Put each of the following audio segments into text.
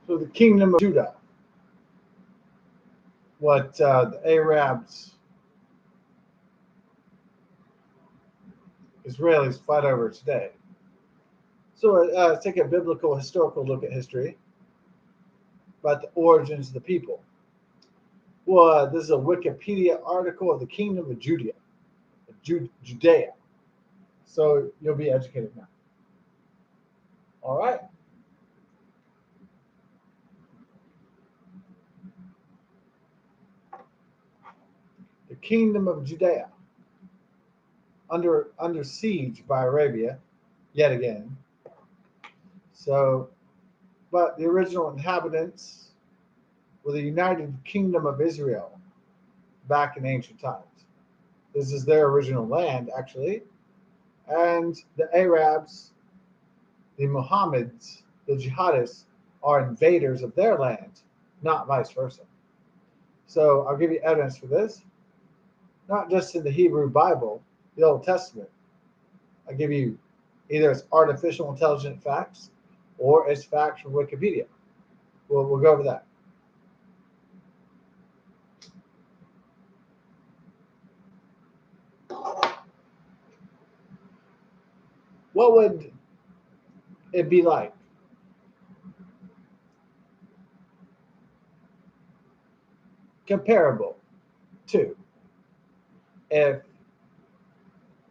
So the kingdom of Judah, what the Arabs, Israelis fight over today. So let's take a biblical historical look at history about the origins of the people. Well, this is a Wikipedia article of the kingdom of Judea. So you'll be educated now. All right. The kingdom of Judea, under siege by Arabia, yet again. So, but the original inhabitants were the United Kingdom of Israel back in ancient times. This is their original land, actually. And the Arabs, the Mohammeds, the jihadists are invaders of their land, not vice versa. So I'll give you evidence for this, not just in the Hebrew Bible, the Old Testament. I'll give you either it's artificial intelligent facts or it's facts from Wikipedia. We'll go over that. What would it be like comparable to if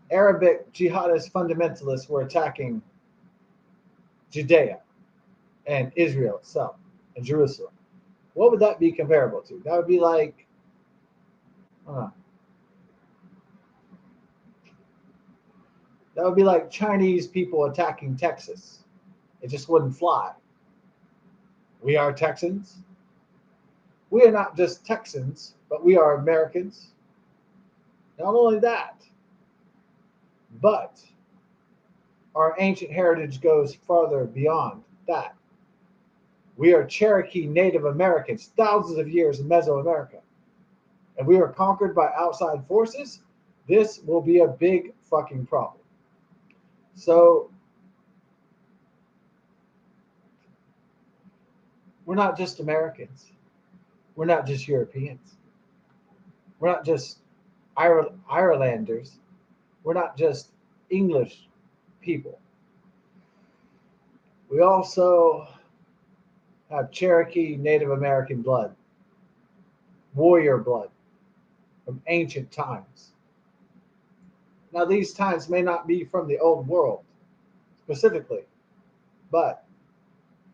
Arabic jihadist fundamentalists were attacking Judea and Israel itself and Jerusalem? What would that be comparable to? That would be like, that would be like Chinese people attacking Texas. It just wouldn't fly. We are Texans. We are not just Texans, but we are Americans. Not only that, but our ancient heritage goes farther beyond that. We are Cherokee Native Americans, thousands of years in Mesoamerica. And we are conquered by outside forces. This will be a big fucking problem. So we're not just Americans. We're not just Europeans. We're not just Irelanders. We're not just English people. We also have Cherokee Native American blood, warrior blood from ancient times. Now, these times may not be from the old world specifically, but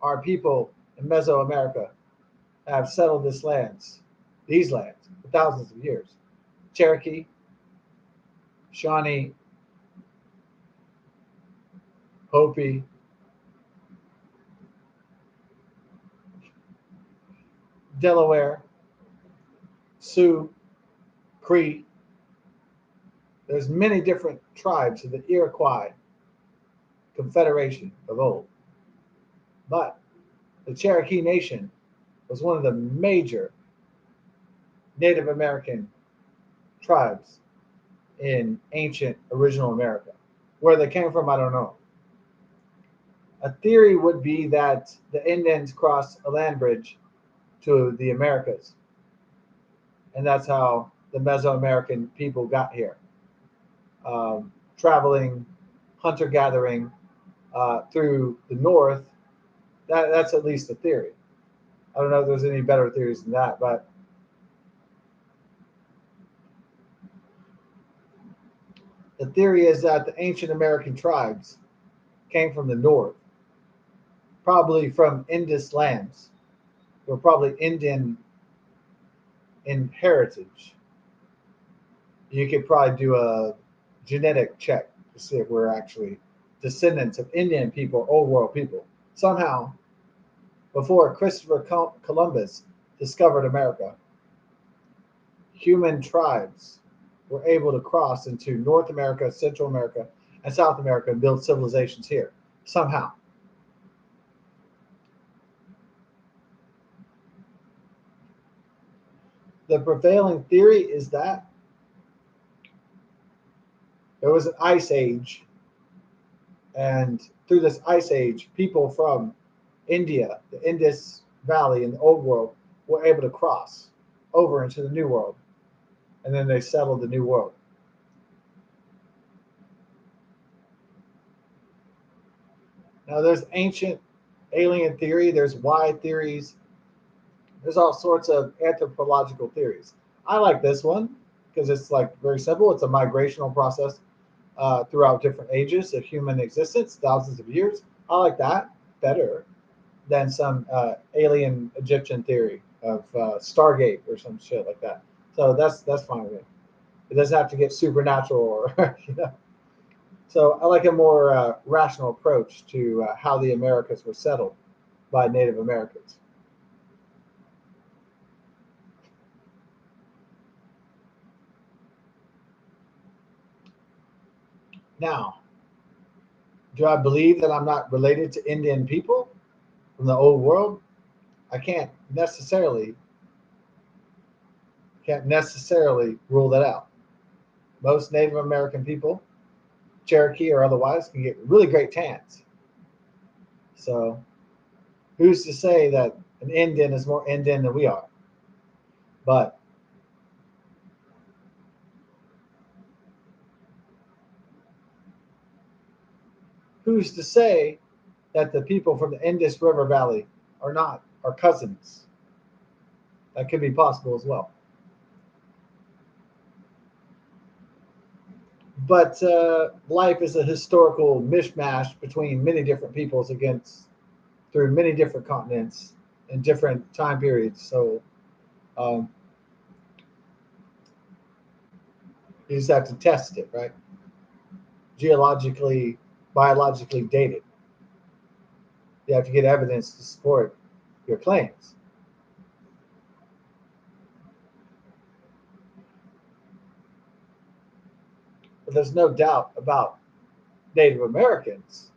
our people in Mesoamerica have settled these lands for thousands of years. Cherokee, Shawnee, Hopi, Delaware, Sioux, Cree. There's many different tribes of the Iroquois Confederation of old. But the Cherokee Nation was one of the major Native American tribes in ancient original America. Where they came from, I don't know. A theory would be that the Indians crossed a land bridge to the Americas. And that's how the Mesoamerican people got here. Traveling, hunter-gathering through the north. That's at least a theory. I don't know if there's any better theories than that, but the theory is that the ancient American tribes came from the north, probably from Indus lands. They were probably Indian in heritage. You could probably do a genetic check to see if we're actually descendants of Indian people, old world people. Somehow, before Christopher Columbus discovered America, human tribes were able to cross into North America, Central America, and South America and build civilizations here. Somehow. The prevailing theory is that there was an ice age, and through this ice age, people from India, the Indus Valley in the old world were able to cross over into the new world, and then they settled the new world. Now, there's ancient alien theory, there's wide theories, there's all sorts of anthropological theories. I like this one because it's like very simple. It's a migrational process throughout different ages of human existence, thousands of years. I like that better than some alien Egyptian theory of Stargate or some shit like that. So that's fine with me. It doesn't have to get supernatural or you know. So I like a more rational approach to how the Americas were settled by Native Americans. Now, do I believe that I'm not related to Indian people from the old world? I can't necessarily rule that out. Most Native American people, Cherokee or otherwise, can get really great tans. So who's to say that an Indian is more Indian than we are? But who's to say that the people from the Indus River Valley are not our cousins? That could be possible as well. But life is a historical mishmash between many different peoples against through many different continents in different time periods. So um, you just have to test it, right? Geologically, biologically dated. You have to get evidence to support your claims. But there's no doubt about Native Americans.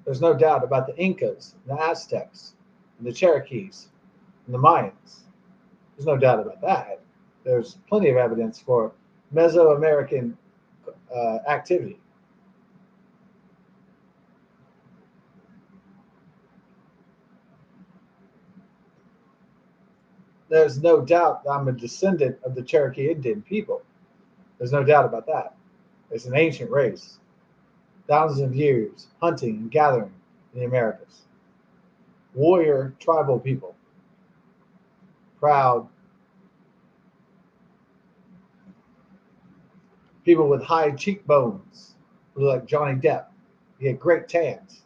There's no doubt about the Incas, the Aztecs, and the Cherokees, and the Mayans. There's no doubt about that. There's plenty of evidence for Mesoamerican activity. There's no doubt that I'm a descendant of the Cherokee Indian people. There's no doubt about that. It's an ancient race, thousands of years hunting and gathering in the Americas. Warrior tribal people, proud people with high cheekbones, who look like Johnny Depp. You get great tans.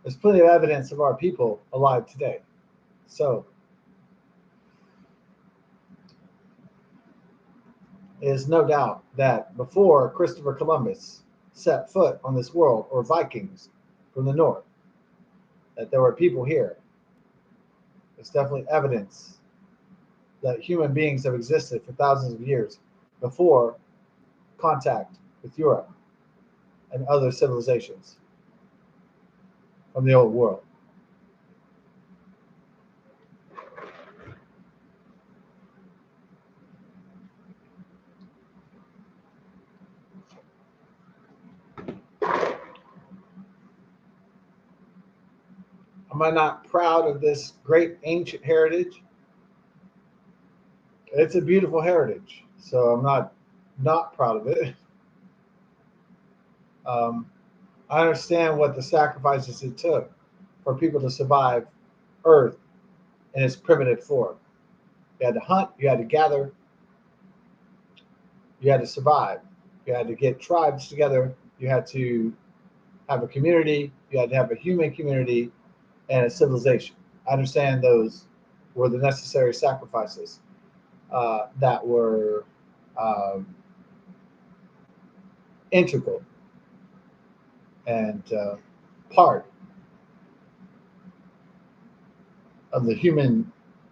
There's plenty of evidence of our people alive today. So there's no doubt that before Christopher Columbus set foot on this world, or Vikings from the north, that there were people here. There's definitely evidence that human beings have existed for thousands of years before contact with Europe and other civilizations from the old world. Am I not proud of this great ancient heritage? It's a beautiful heritage, so I'm not proud of it. Um, I understand what the sacrifices it took for people to survive Earth in its primitive form. You had to hunt, you had to gather, you had to survive, you had to get tribes together, you had to have a community, you had to have a human community and a civilization. I understand those were the necessary sacrifices that were um, integral and part of the human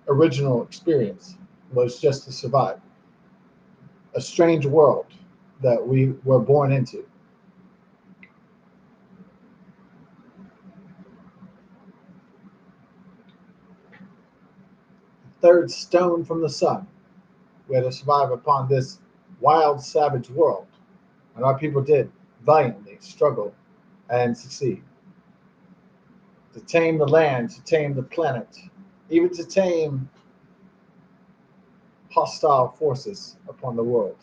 original experience was just to survive a strange world that we were born into. Third stone from the sun. We had to survive upon this wild, savage world. And our people did valiantly struggle and succeed. to tame the land, to tame the planet, even to tame hostile forces upon the world.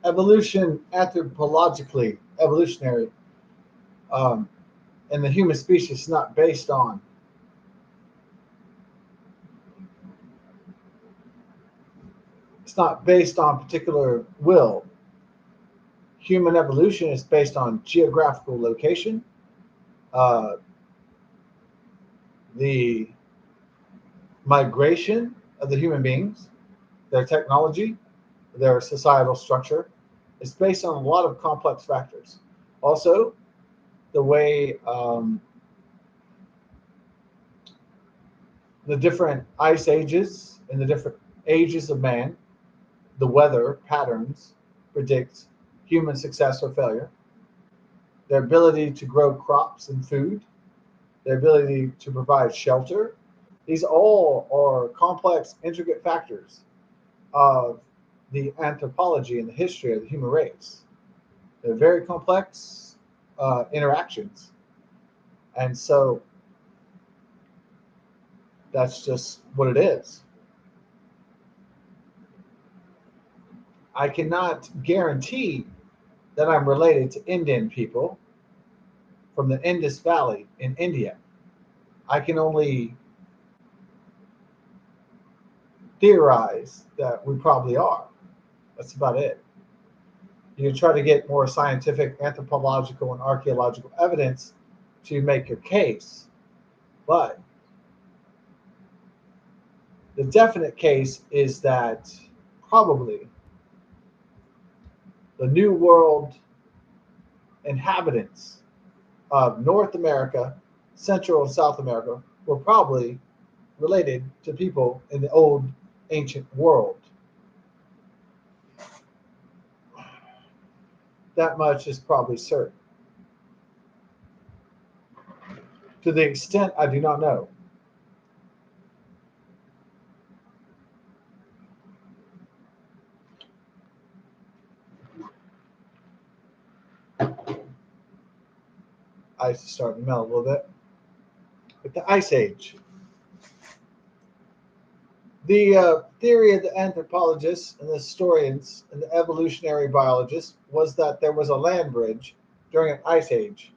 Evolution, anthropologically, evolutionary, um, in the human species, is not based on it's not based on particular will. Human evolution is based on geographical location, uh, the migration of the human beings, their technology, their societal structure. It's based on a lot of complex factors. Also, the way the different ice ages and the different ages of man, the weather patterns predict human success or failure, their ability to grow crops and food, their ability to provide shelter. These all are complex, intricate factors of the anthropology and the history of the human race. They're very complex interactions. And so that's just what it is. I cannot guarantee that I'm related to Indian people from the Indus Valley in India. I can only theorize that we probably are. That's about it. You can try to get more scientific, anthropological, and archaeological evidence to make your case, but the definite case is that probably the New World inhabitants of North America, Central and South America were probably related to people in the old ancient world. That much is probably certain. To the extent I do not know. Ice is starting to melt a little bit. But the Ice Age. The theory of the anthropologists and the historians and the evolutionary biologists was that there was a land bridge during an ice age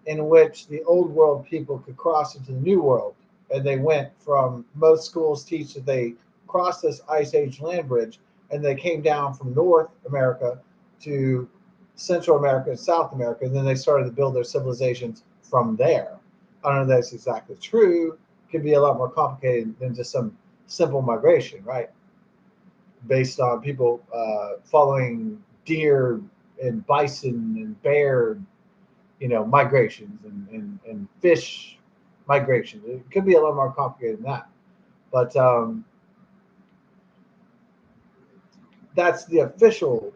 in which the old world people could cross into the new world. And they went from, most schools teach that they crossed this ice age land bridge and they came down from North America to Central America and South America. And then they started to build their civilizations from there. I don't know if that's exactly true. It could be a lot more complicated than just some simple migration, right? Based on people following deer and bison and bear, migrations and fish migrations. It could be a lot more complicated than that. But that's the official,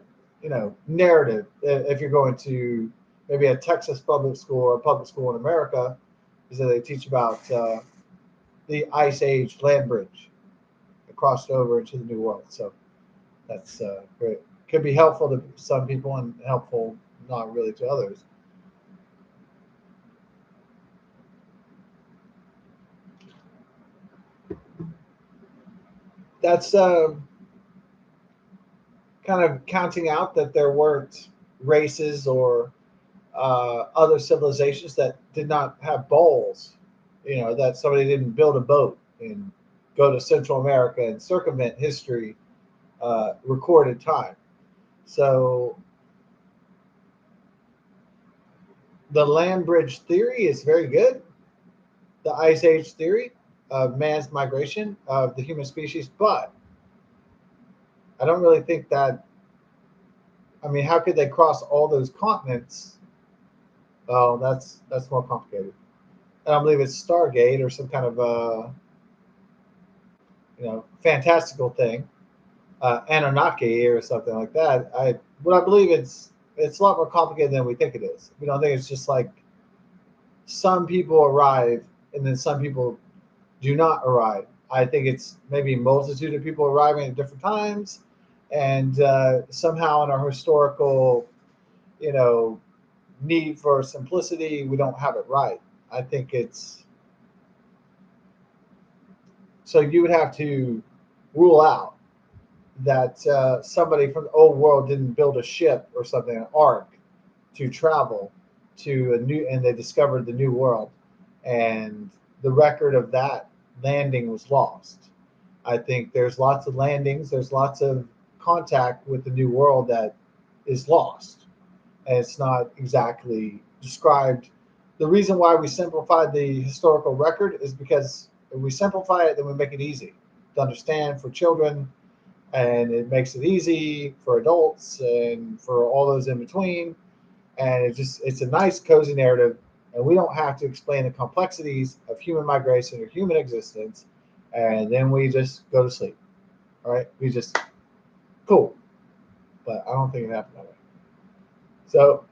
narrative. If you're going to maybe a Texas public school or a public school in America, is that they teach about the Ice Age land bridge that crossed over into the New World. So that's great. could be helpful to some people and helpful not really to others. That's kind of counting out that there weren't races or other civilizations that did not have bowls. That somebody didn't build a boat and go to Central America and circumvent history, recorded time. So the land bridge theory is very good. The Ice Age theory of man's migration of the human species, but I don't really think that. I mean, how could they cross all those continents? Oh, that's more complicated. I don't believe it's Stargate or some kind of fantastical thing, Anunnaki or something like that. I believe it's a lot more complicated than we think it is. We don't think it's just like some people arrive and then some people do not arrive. I think it's maybe a multitude of people arriving at different times, and somehow in our historical, you know, need for simplicity, we don't have it right. I think it's so you would have to rule out that somebody from the old world didn't build a ship or something, an ark, to travel to a new, and they discovered the new world, and the record of that landing was lost. I think there's lots of landings, there's lots of contact with the new world that is lost, and it's not exactly described. The reason why we simplified the historical record is because if we simplify it, then we make it easy to understand for children, and it makes it easy for adults and for all those in between. And it's a nice cozy narrative, and we don't have to explain the complexities of human migration or human existence, and then we just go to sleep. All right, we just cool. But I don't think it happened that way. So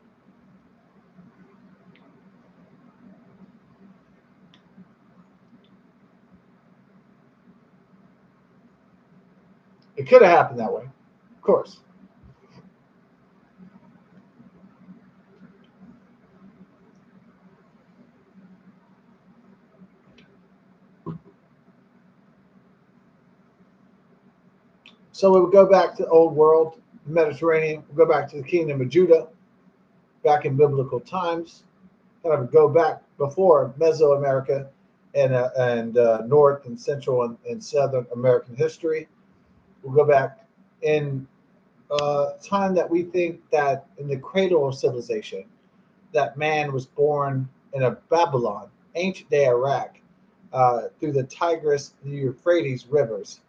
it could have happened that way, of course. So we would go back to the old world, the Mediterranean. We'll go back to the kingdom of Judah, back in biblical times. Kind of go back before Mesoamerica and North and Central and Southern American history. We'll go back in time that we think that in the cradle of civilization, that man was born in a Babylon, ancient day Iraq, through the Tigris, the Euphrates rivers.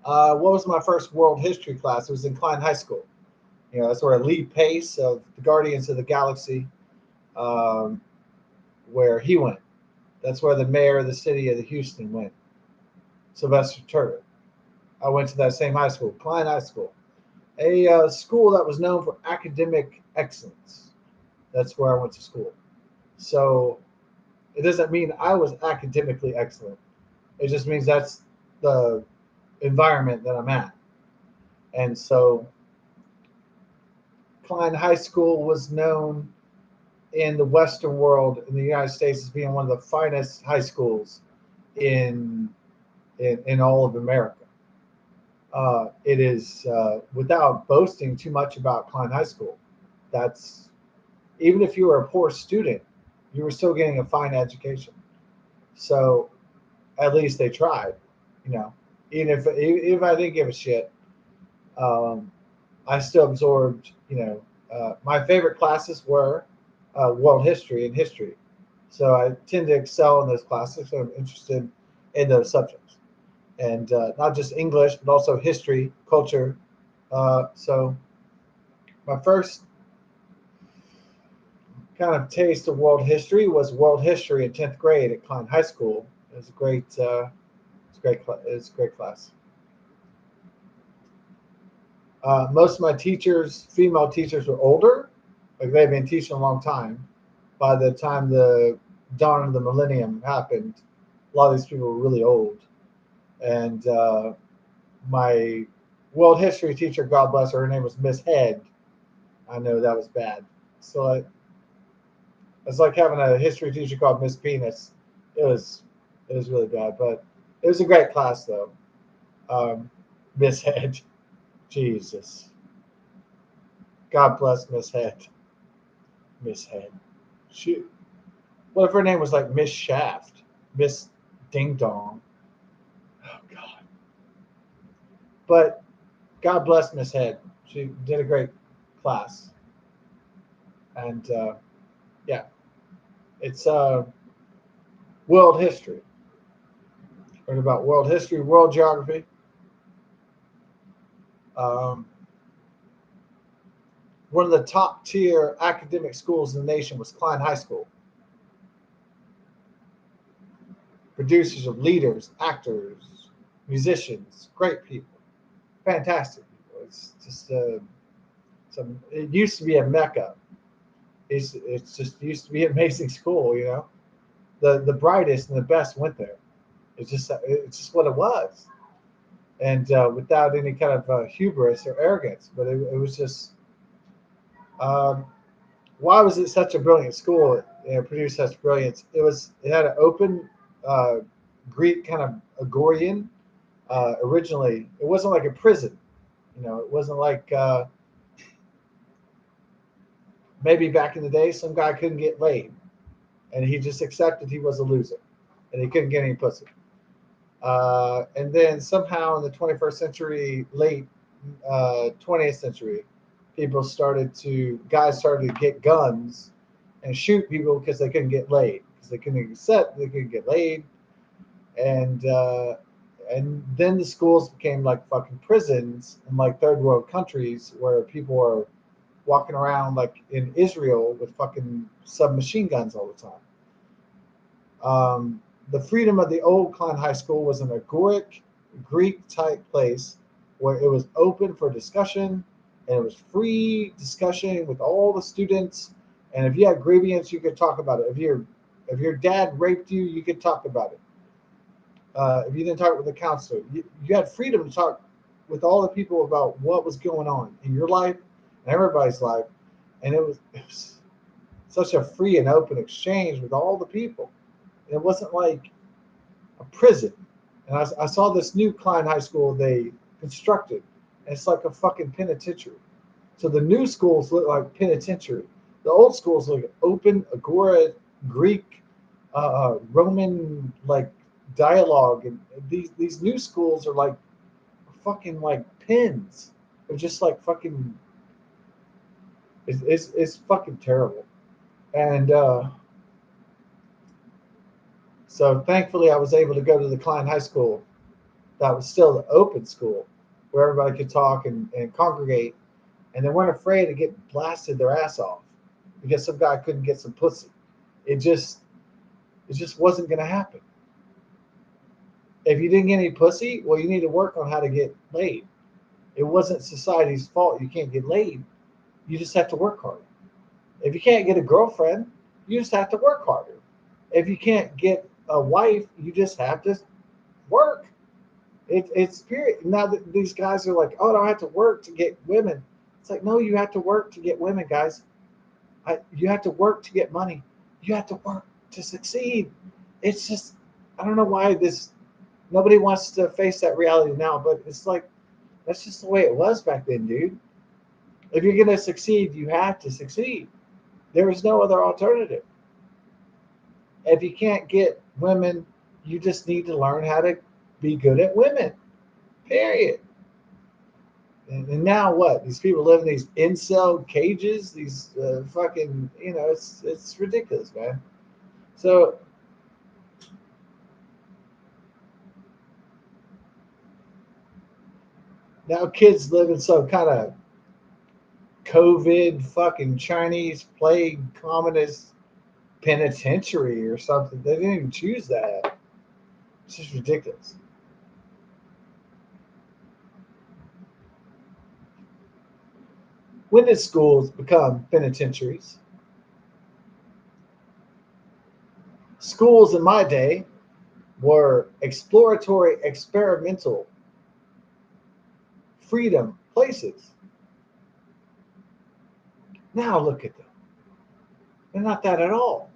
What was my first world history class? It was in Klein High School. That's where Lee Pace of the Guardians of the Galaxy, um, where he went. That's where the mayor of the city of Houston went, Sylvester Turner. I went to that same high school, Klein High School, a school that was known for academic excellence. That's where I went to school. So it doesn't mean I was academically excellent. It just means that's the environment that I'm at. And so Klein High School was known in the Western world in the United States as being one of the finest high schools in in all of America. It is without boasting too much about Klein High School. That's even if you were a poor student, you were still getting a fine education. So at least they tried, you know. Even if I didn't give a shit, um, I still absorbed. My favorite classes were world history and history. So I tend to excel in those classes. So I'm interested in those subjects, and not just English, but also history, culture. So my first kind of taste of world history was world history in 10th grade at Klein High School. It was a great, it was a great class. Most of my teachers, female teachers, were older, like they've been teaching a long time. By the time the dawn of the millennium happened, a lot of these people were really old. And my world history teacher, God bless her, her name was Miss Head. I know that was bad. So it's like having a history teacher called Miss Penis. It was it was really bad, but it was a great class though. Um, Miss Head, Jesus, God bless Miss Head. Miss Head. She. What if her name was like Miss Shaft, Miss Ding Dong? Oh God. But God bless Miss Head. She did a great class, and yeah, it's world history. Learn about world history, world geography. Um, One of the top tier academic schools in the nation was Klein High School. Producers of leaders, actors, musicians, great people, fantastic people. It's just it used to be a mecca. It's just used to be an amazing school. You know, the brightest and the best went there. It's just what it was, and without any kind of hubris or arrogance. But it was just um, why was it such a brilliant school? It produced such brilliance. It had an open uh, Greek kind of agrarian. Originally, it wasn't like a prison. You know, it wasn't like maybe back in the day some guy couldn't get laid, and he just accepted he was a loser, and he couldn't get any pussy. And then somehow in the 21st century, late 20th century, guys started to get guns and shoot people because they couldn't get laid, because they couldn't accept they couldn't get laid, and then the schools became like fucking prisons in like third world countries where people are walking around like in Israel with fucking submachine guns all the time. The freedom of the old Klein High School was an agoric, Greek type place where it was open for discussion and it was free discussion with all the students. And if you had grievance, you could talk about it. If your dad raped you, you could talk about it. If you didn't talk with the counselor, you had freedom to talk with all the people about what was going on in your life and everybody's life. And it was such a free and open exchange with all the people. It wasn't like a prison. And I saw this new Klein High School they constructed, and it's like a fucking penitentiary. So the new schools look like penitentiary. The old schools look open, agora, Greek, Roman like dialogue, and these new schools are like fucking like pins. They're just like fucking. It's fucking terrible. And so thankfully, I was able to go to the Klein High School that was still the open school where everybody could talk and congregate, and they weren't afraid to get blasted their ass off because some guy couldn't get some pussy. It just it just wasn't going to happen. If you didn't get any pussy, well, you need to work on how to get laid. It wasn't society's fault you can't get laid. You just have to work harder. If you can't get a girlfriend, you just have to work harder. If you can't get a wife, you just have to work. It's period. Now that these guys are like, oh, I don't have to work to get women. It's like, no, you have to work to get women, guys. You have to work to get money. You have to work to succeed. It's just, I don't know why this. Nobody wants to face that reality now, but it's like that's just the way it was back then, dude. If you're gonna succeed, you have to succeed. There is no other alternative. If you can't get women, you just need to learn how to be good at women. Period. And now what? These people live in these incel cages. These fucking, it's ridiculous, man. So now kids live in some kind of COVID fucking Chinese plague communist penitentiary or something. They didn't even choose that. It's just ridiculous. When did schools become penitentiaries? Schools in my day were exploratory, experimental, freedom places. Now look at them. They're not that at all.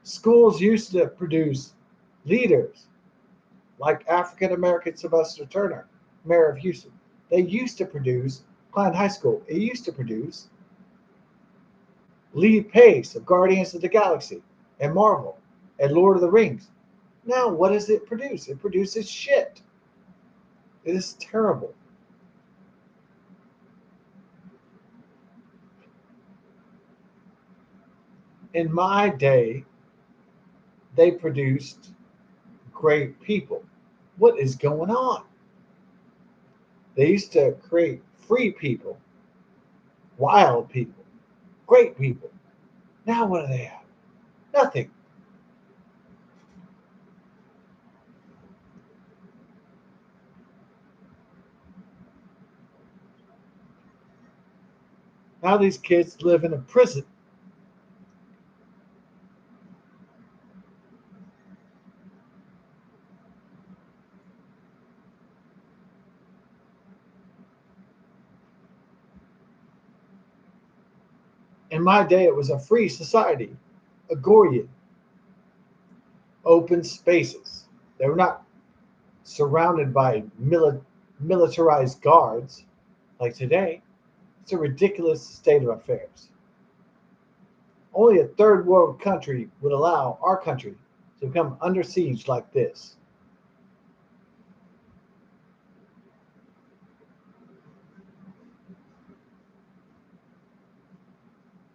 Schools used to produce leaders like African American Sylvester Turner, mayor of Houston. They used to produce Klein High School. It used to produce Lee Pace of Guardians of the Galaxy and Marvel and Lord of the Rings. Now, what does it produce? It produces shit. It is terrible. In my day, they produced great people. What is going on? They used to create free people, wild people, great people. Now, what do they have? Nothing. Now, these kids live in a prison. In my day, it was a free society, agrarian, open spaces. They were not surrounded by militarized guards like today. It's a ridiculous state of affairs. Only a third world country would allow our country to become under siege like this.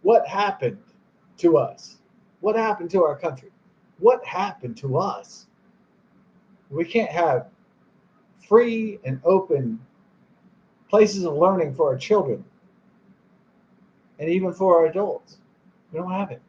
What happened to us? What happened to our country? What happened to us? We can't have free and open places of learning for our children and even for our adults. We don't have it.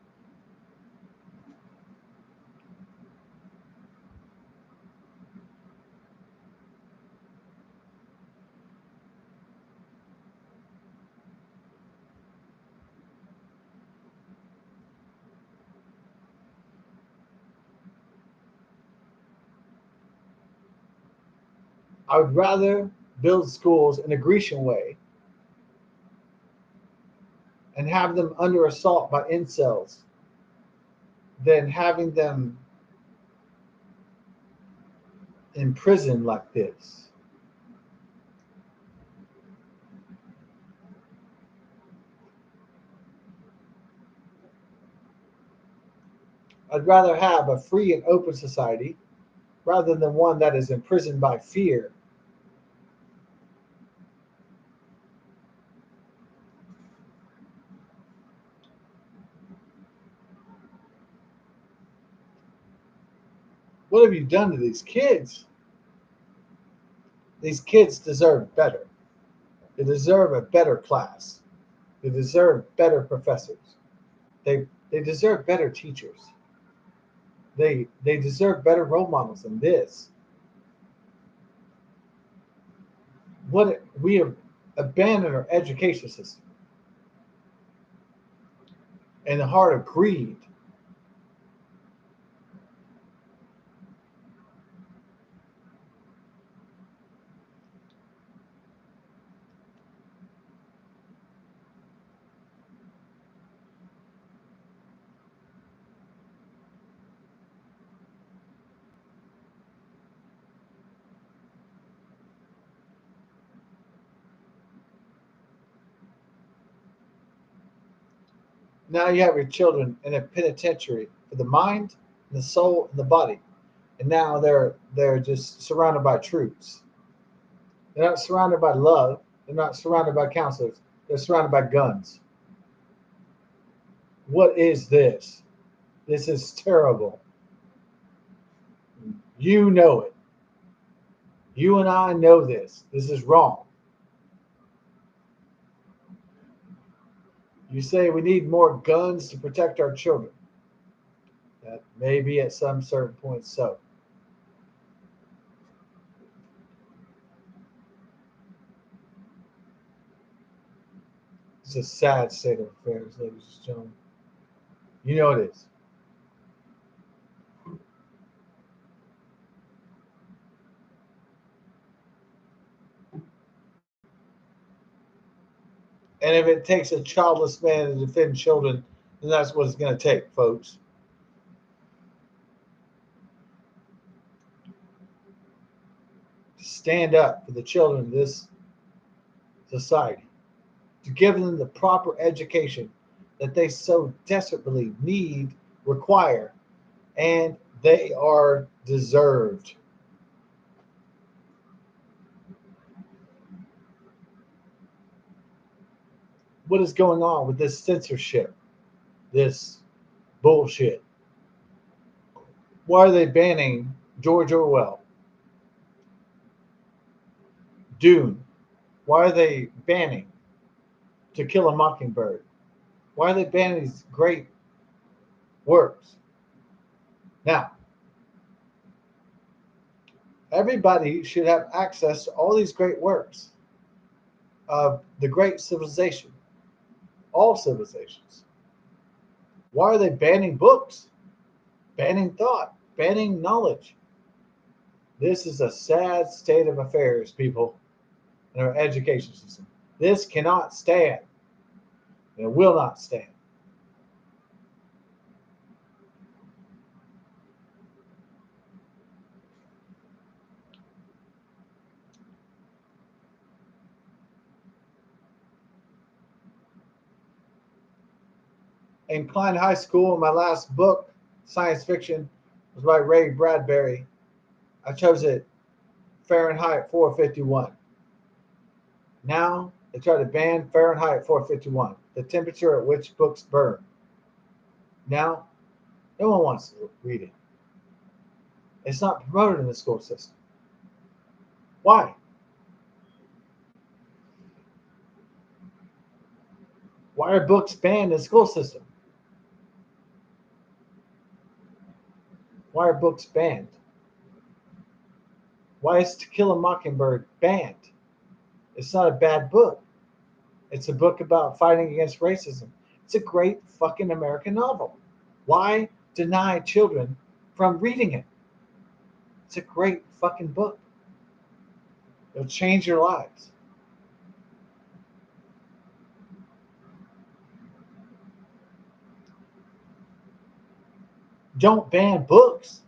I would rather build schools in a Grecian way and have them under assault by incels than having them in prison like this. I'd rather have a free and open society rather than one that is imprisoned by fear. What have you done to these kids? These kids deserve better. They deserve a better class. They deserve better professors. They deserve better teachers. They deserve better role models than this. What we have abandoned our education system in the heart of greed. Now you have your children in a penitentiary for the mind, and the soul, and the body, and now they're just surrounded by troops. They're not surrounded by love. They're not surrounded by counselors. They're surrounded by guns. What is this? This is terrible. You know it. You and I know this. This is wrong. You say we need more guns to protect our children. That may be at some certain point so. It's a sad state of affairs, ladies and gentlemen. You know it is. And if it takes a childless man to defend children, then that's what it's going to take, folks. To stand up for the children of this society, to give them the proper education that they so desperately need, require, and they are deserved. What is going on with this censorship, this bullshit? Why are they banning George Orwell, Dune? Why are they banning To Kill a Mockingbird? Why are they banning these great works? Now, everybody should have access to all these great works of the great civilization, all civilizations. Why are they banning books, banning thought, banning knowledge? This is a sad state of affairs, people, in our education system. This cannot stand. It will not stand. In Klein High School, my last book, science fiction, was by Ray Bradbury. I chose it Fahrenheit 451. Now they try to ban Fahrenheit 451, the temperature at which books burn. Now, no one wants to read it. It's not promoted in the school system. Why? Why are books banned in the school system? Why are books banned? Why is To Kill a Mockingbird banned? It's not a bad book. It's a book about fighting against racism. It's a great fucking American novel. Why deny children from reading it? It's a great fucking book. It'll change your lives. Don't ban books.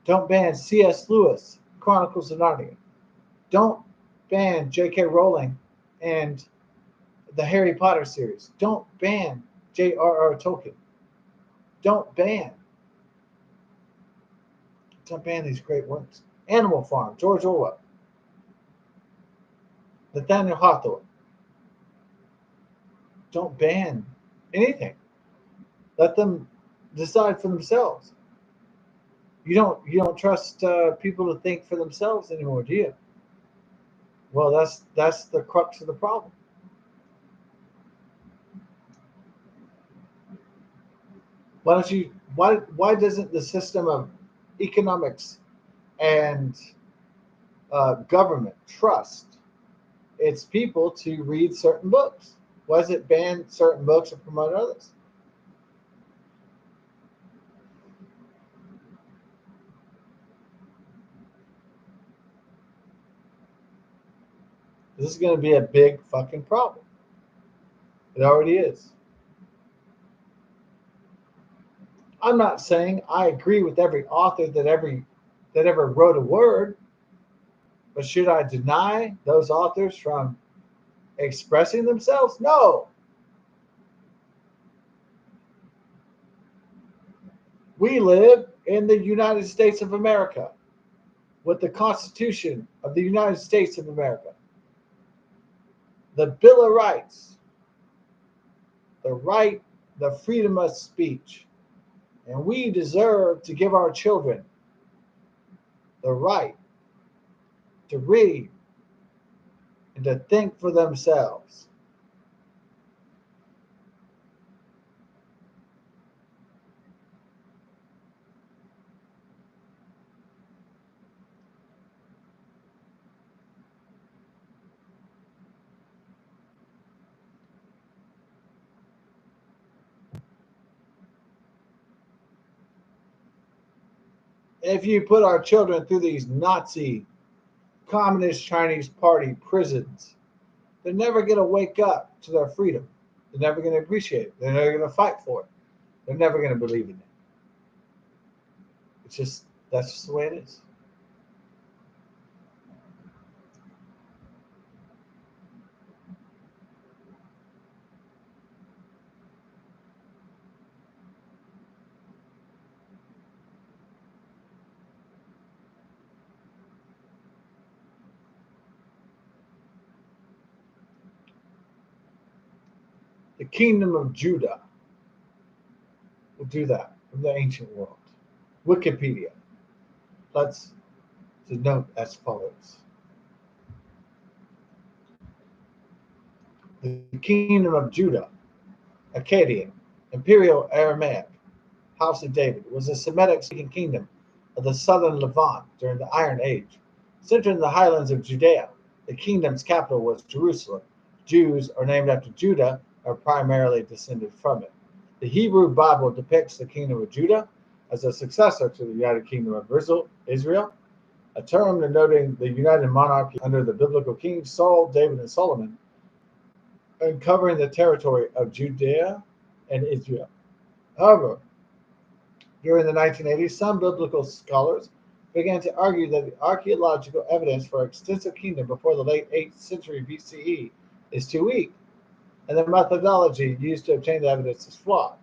Don't ban C.S. Lewis, Chronicles of Narnia. Don't ban J.K. Rowling and the Harry Potter series. Don't ban J.R.R. Tolkien. Don't ban. Don't ban these great works. Animal Farm, George Orwell, Nathaniel Hawthorne. Don't ban anything. Let them decide for themselves. You don't trust people to think for themselves anymore, do you? Well, that's the crux of the problem. Why don't you? Why doesn't the system of economics and government trust its people to read certain books? Why does it ban certain books and promote others? This is going to be a big fucking problem. It already is. I'm not saying I agree with every author that ever wrote a word, but should I deny those authors from expressing themselves? No. We live in the United States of America with the Constitution of the United States of America, the Bill of Rights, the right, the freedom of speech. And we deserve to give our children the right to read and to think for themselves. If you put our children through these Nazi, Communist Chinese Party prisons, they're never going to wake up to their freedom. They're never going to appreciate it. They're never going to fight for it. They're never going to believe in it. It's just, that's just the way it is. The kingdom of Judah will do that from the ancient world. Wikipedia. Let's denote as follows. The kingdom of Judah, Akkadian, Imperial Aramaic, House of David, was a Semitic-speaking kingdom of the southern Levant during the Iron Age. Centered in the highlands of Judea, the kingdom's capital was Jerusalem. Jews are named after Judah, are primarily descended from it. The Hebrew Bible depicts the kingdom of Judah as a successor to the United Kingdom of Israel, a term denoting the united monarchy under the biblical kings Saul, David, and Solomon, and covering the territory of Judea and Israel. However, during the 1980s, some biblical scholars began to argue that the archaeological evidence for an extensive kingdom before the late 8th century BCE is too weak, and the methodology used to obtain the evidence is flawed.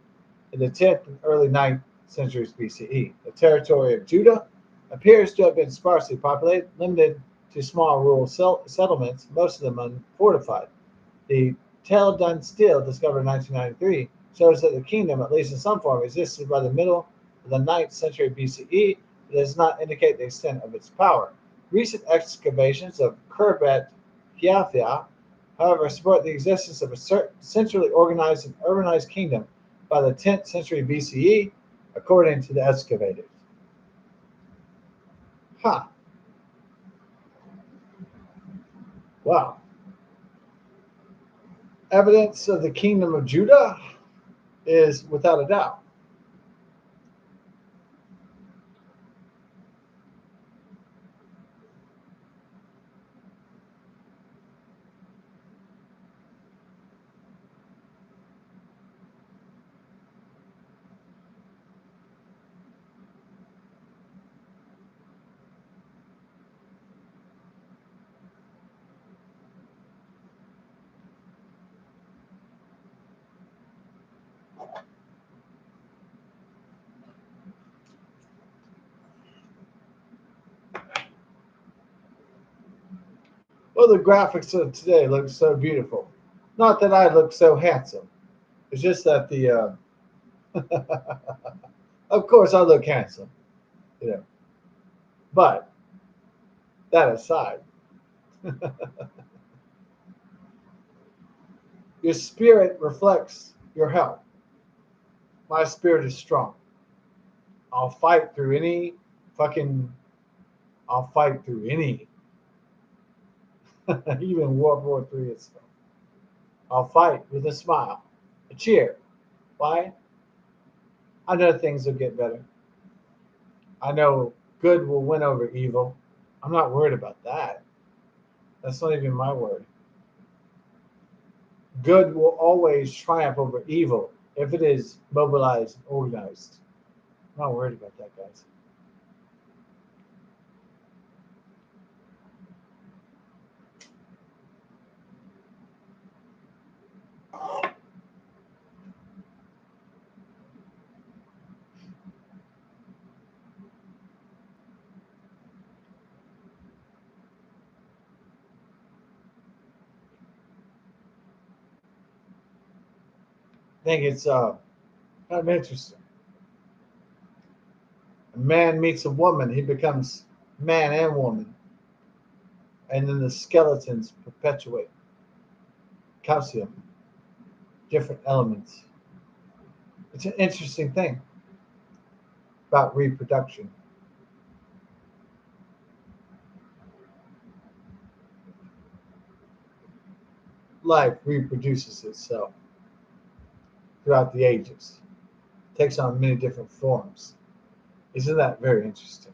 In the 10th and early 9th centuries BCE, the territory of Judah appears to have been sparsely populated, limited to small rural settlements, most of them unfortified. The Tel Dun Stele, discovered in 1993, shows that the kingdom, at least in some form, existed by the middle of the 9th century BCE, but does not indicate the extent of its power. Recent excavations of Khirbet Qafia, however, support the existence of a centrally organized and urbanized kingdom by the 10th century BCE, according to the excavators. Huh. Wow. Evidence of the kingdom of Judah is without a doubt. Well, the graphics of today look so beautiful. Not that I look so handsome. It's just that of course, I look handsome, you know. But that aside, your spirit reflects your health. My spirit is strong. I'll fight through any fucking. I'll fight through any, even World War III itself. I'll fight with a smile, a cheer. Why? I know things will get better. I know good will win over evil. I'm not worried about that. That's not even my word. Good will always triumph over evil if it is mobilized and organized. I'm not worried about that, guys. I think it's kind of interesting. A man meets a woman, he becomes man and woman, and then the skeletons perpetuate, calcium, different elements. It's an interesting thing about reproduction. Life reproduces itself throughout the ages, takes on many different forms. Isn't that very interesting?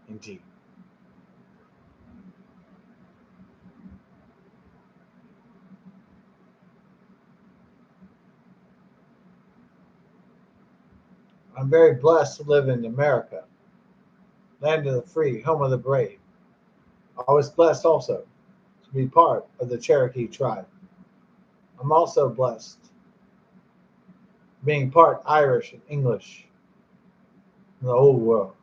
Indeed. I'm very blessed to live in America, land of the free, home of the brave. I was blessed also to be part of the Cherokee tribe. I'm also blessed being part Irish and English in the old world.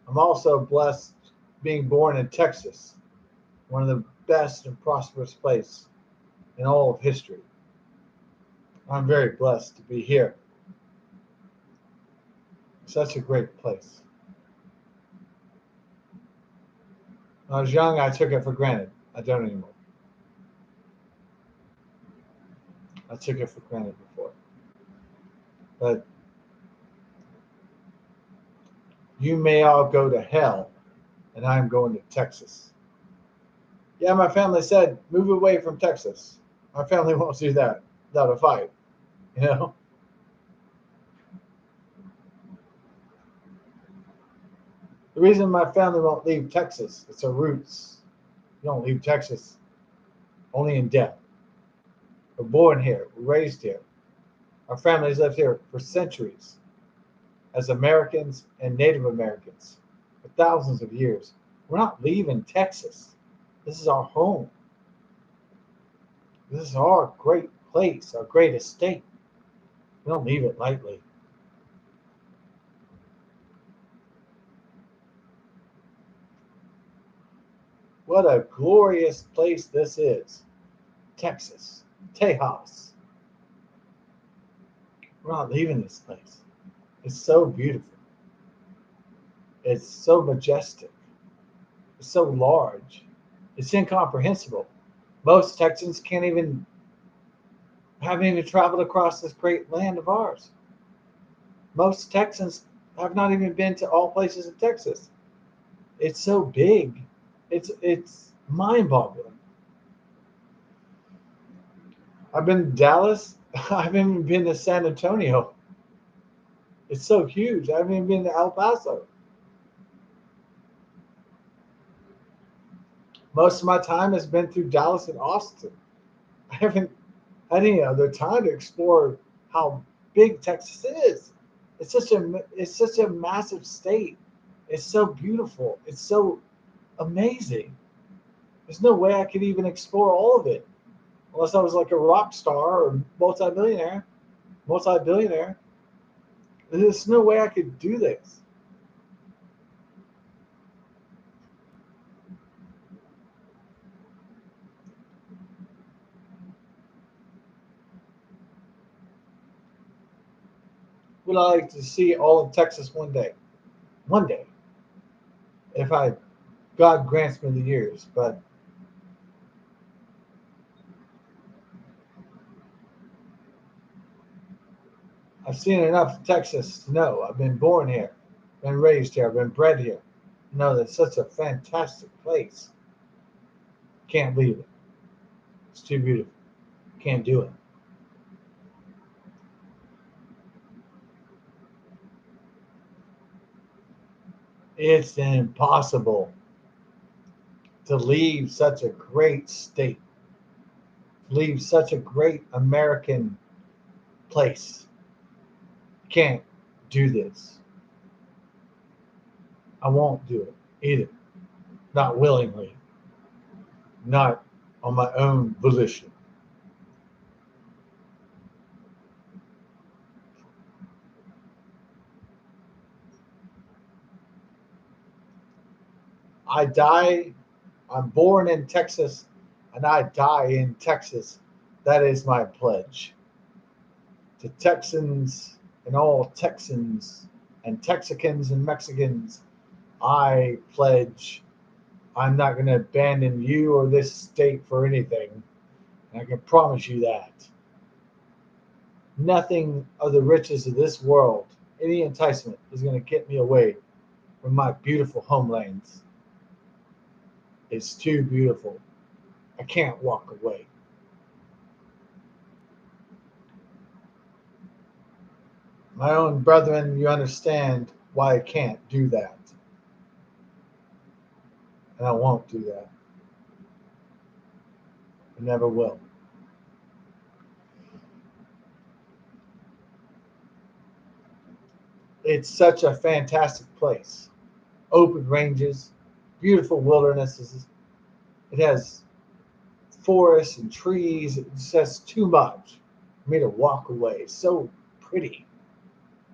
I'm also blessed being born in Texas, one of the best and prosperous places in all of history. I'm very blessed to be here. Such a great place. When I was young, I took it for granted. I don't anymore. I took it for granted before. But you may all go to hell, and I'm going to Texas. Yeah, my family said, move away from Texas. My family won't do that without a fight, you know? The reason my family won't leave Texas, it's our roots. You don't leave Texas only in death. We're born here, we're raised here. Our families lived here for centuries as Americans and Native Americans for thousands of years. We're not leaving Texas. This is our home. This is our great place, our great estate. We don't leave it lightly. What a glorious place this is. Texas, Tejas. We're not leaving this place. It's so beautiful. It's so majestic. It's so large. It's incomprehensible. Most Texans haven't even traveled across this great land of ours. Most Texans have not even been to all places in Texas. It's so big. It's mind-boggling. I've been to Dallas. I haven't even been to San Antonio. It's so huge. I haven't even been to El Paso. Most of my time has been through Dallas and Austin. I haven't had any other time to explore how big Texas is. It's such a massive state. It's so beautiful. It's so amazing. There's no way I could even explore all of it unless I was like a rock star or multi-billionaire. There's no way I could do this. Would I like to see all of Texas one day? One day, if God grants me the years. But I've seen enough of Texas to know I've been born here, been raised here, I've been bred here. Know that it's such a fantastic place. Can't leave it. It's too beautiful. Can't do it. It's impossible to leave such a great state, leave such a great American place. Can't do this. I won't do it either. Not willingly. Not on my own volition. I die. I'm born in Texas and I die in Texas. That is my pledge to Texans and all Texans and Texicans and Mexicans. I pledge I'm not going to abandon you or this state for anything. And I can promise you that. Nothing of the riches of this world, any enticement, is going to get me away from my beautiful homelands. It's too beautiful. I can't walk away. My own brethren, you understand why I can't do that. And I won't do that. I never will. It's such a fantastic place. Open ranges, beautiful wildernesses. It has forests and trees. It's just too much for me to walk away. It's so pretty,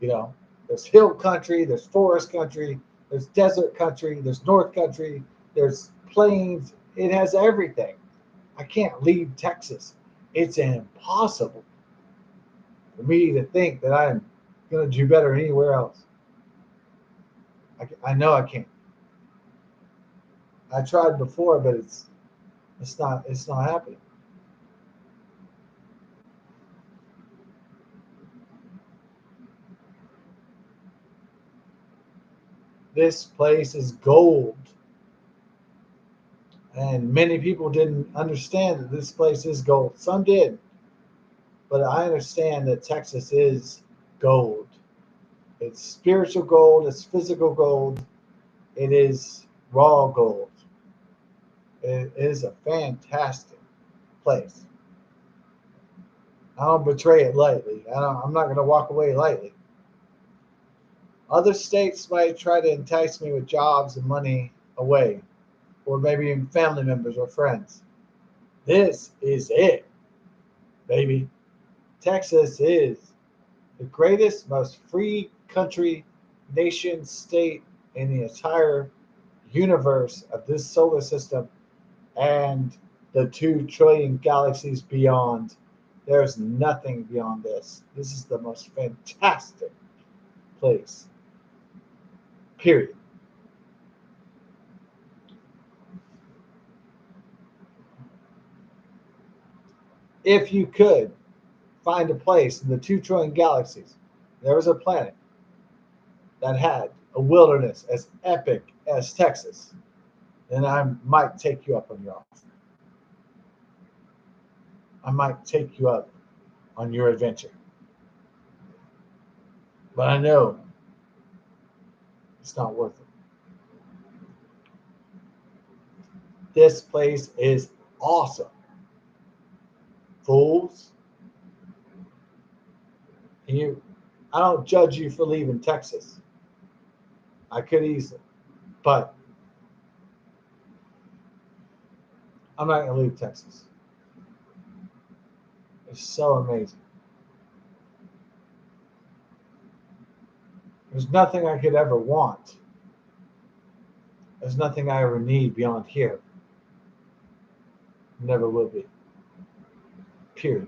you know. There's hill country, there's forest country, there's desert country, there's north country, there's plains. It has everything. I can't leave Texas. It's impossible for me to think that I'm going to do better anywhere else. I know I can't. I tried before, but it's not happening. This place is gold, and many people didn't understand that this place is gold. Some did, but I understand that Texas is gold. It's spiritual gold. It's physical gold. It is raw gold. It is a fantastic place. I don't betray it lightly. I'm not going to walk away lightly. Other states might try to entice me with jobs and money away, or maybe even family members or friends. This is it, baby. Texas is the greatest, most free country, nation, state in the entire universe of this solar system and the 2 trillion galaxies beyond. There's nothing beyond this. This is the most fantastic place, period. If you could find a place in the 2 trillion galaxies, there was a planet that had a wilderness as epic as Texas, then I might take you up on your offer. I might take you up on your adventure. But I know it's not worth it. This place is awesome. Fools, you I don't judge you for leaving Texas. I could easily, but I'm not gonna leave Texas. It's so amazing. There's nothing I could ever want. There's nothing I ever need beyond here. Never will be. Period.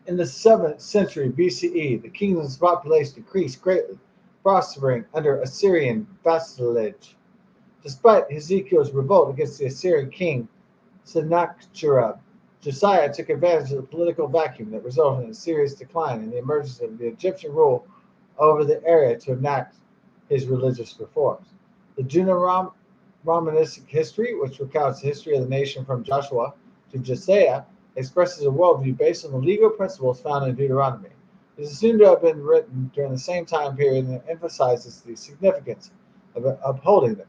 In the 7th century BCE, the kingdom's population decreased greatly, prospering under Assyrian vassalage. Despite Ezekiel's revolt against the Assyrian king Sennacherib, Josiah took advantage of the political vacuum that resulted in a serious decline in the emergence of the Egyptian rule over the area to enact his religious reforms. The Deuteronomistic history, which recounts the history of the nation from Joshua to Josiah, expresses a worldview based on the legal principles found in Deuteronomy. It is assumed to have been written during the same time period and emphasizes the significance of upholding them.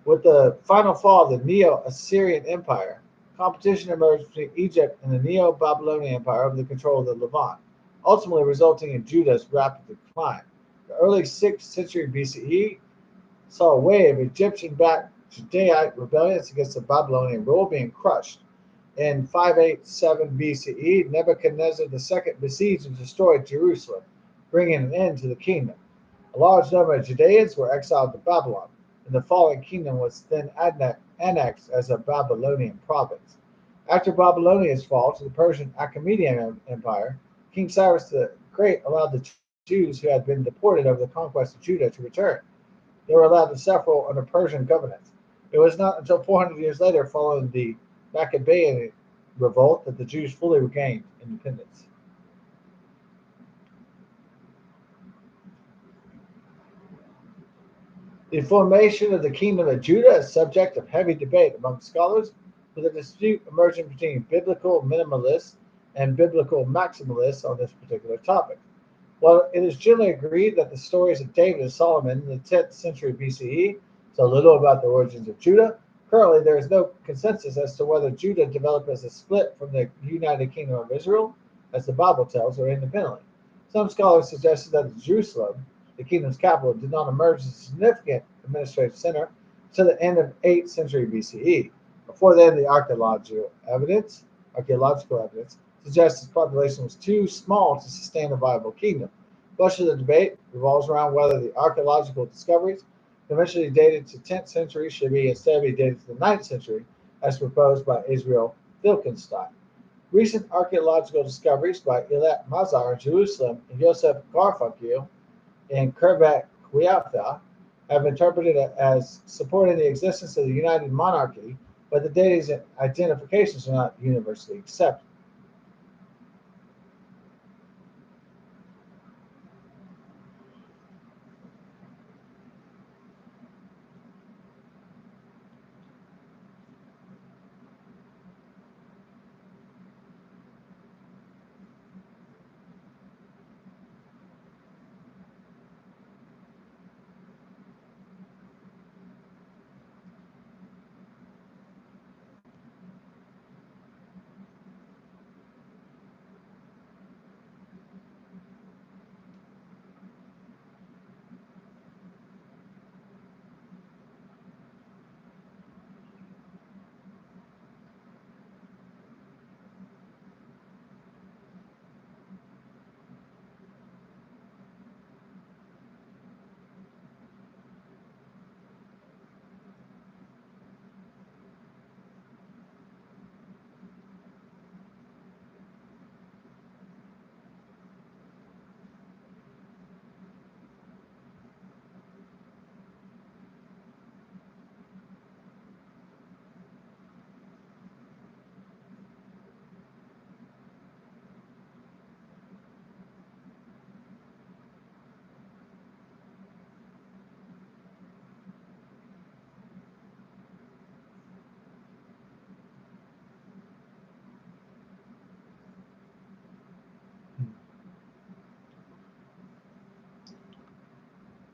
With the final fall of the Neo-Assyrian Empire, competition emerged between Egypt and the Neo-Babylonian Empire over the control of the Levant, ultimately resulting in Judah's rapid decline. The early 6th century BCE saw a wave of Egyptian-backed Judaite rebellions against the Babylonian rule being crushed. In 587 BCE, Nebuchadnezzar II besieged and destroyed Jerusalem, bringing an end to the kingdom. A large number of Judeans were exiled to Babylon, and the fallen kingdom was then annexed as a Babylonian province. After Babylonia's fall to the Persian Achaemenid Empire, King Cyrus the Great allowed the Jews who had been deported over the conquest of Judah to return. They were allowed to settle under Persian governance. It was not until 400 years later, following the Maccabean revolt, that the Jews fully regained independence. The formation of the Kingdom of Judah is subject of heavy debate among scholars, with a dispute emerging between biblical minimalists and biblical maximalists on this particular topic. While it is generally agreed that the stories of David and Solomon in the 10th century BCE tell little about the origins of Judah, currently there is no consensus as to whether Judah developed as a split from the United Kingdom of Israel, as the Bible tells, or independently. Some scholars suggested that Jerusalem, the kingdom's capital, did not emerge as a significant administrative center until the end of 8th century BCE. Before then, the archaeological evidence suggests its population was too small to sustain a viable kingdom. Much of the debate revolves around whether the archaeological discoveries, conventionally dated to 10th century, should be instead be dated to the 9th century, as proposed by Israel Filkenstein. Recent archaeological discoveries by Ilat Mazar in Jerusalem and Yosef Garfunkel in Khirbet Qeiyafa have been interpreted as supporting the existence of the United Monarchy, but the dating's identifications are not universally accepted.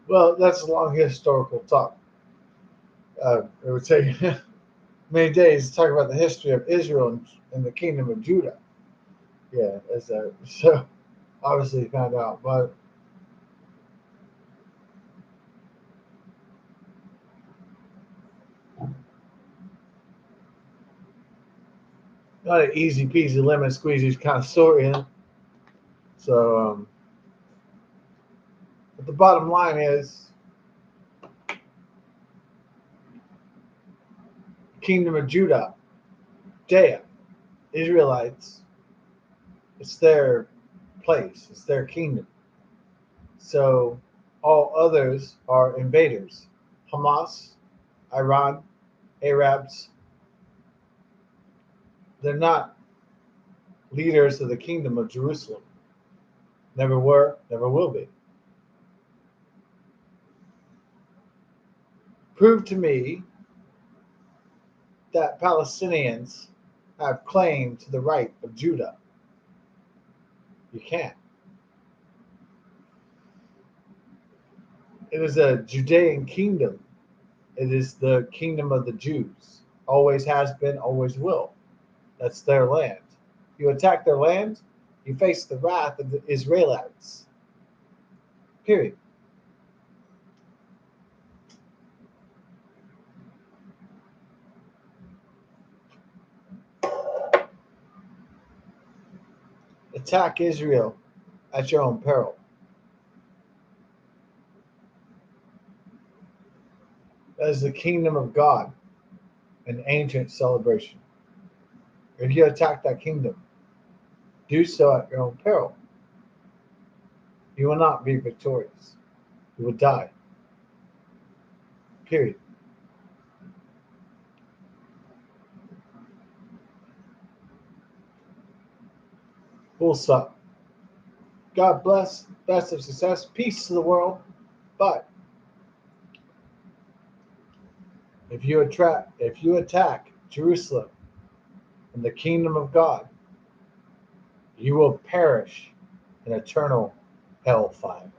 Well, that's a long historical talk. It would take many days to talk about the history of Israel and the kingdom of Judah. Yeah, so obviously found out, but not an easy peasy lemon squeezy kind of story. So, but the bottom line is, kingdom of Judah, Judea, Israelites, it's their place, it's their kingdom. So all others are invaders. Hamas, Iran, Arabs, they're not leaders of the kingdom of Jerusalem. Never were, never will be. Prove to me that Palestinians have claim to the right of Judah. You can't. It is a Judean kingdom. It is the kingdom of the Jews. Always has been, always will. That's their land. You attack their land, you face the wrath of the Israelites. Period. Attack Israel at your own peril. That is the kingdom of God, an ancient celebration. If you attack that kingdom, do so at your own peril. You will not be victorious. You will die. Period. Full stop. God bless. Best of success. Peace to the world. But if you attack Jerusalem and the kingdom of God, you will perish in eternal hellfire.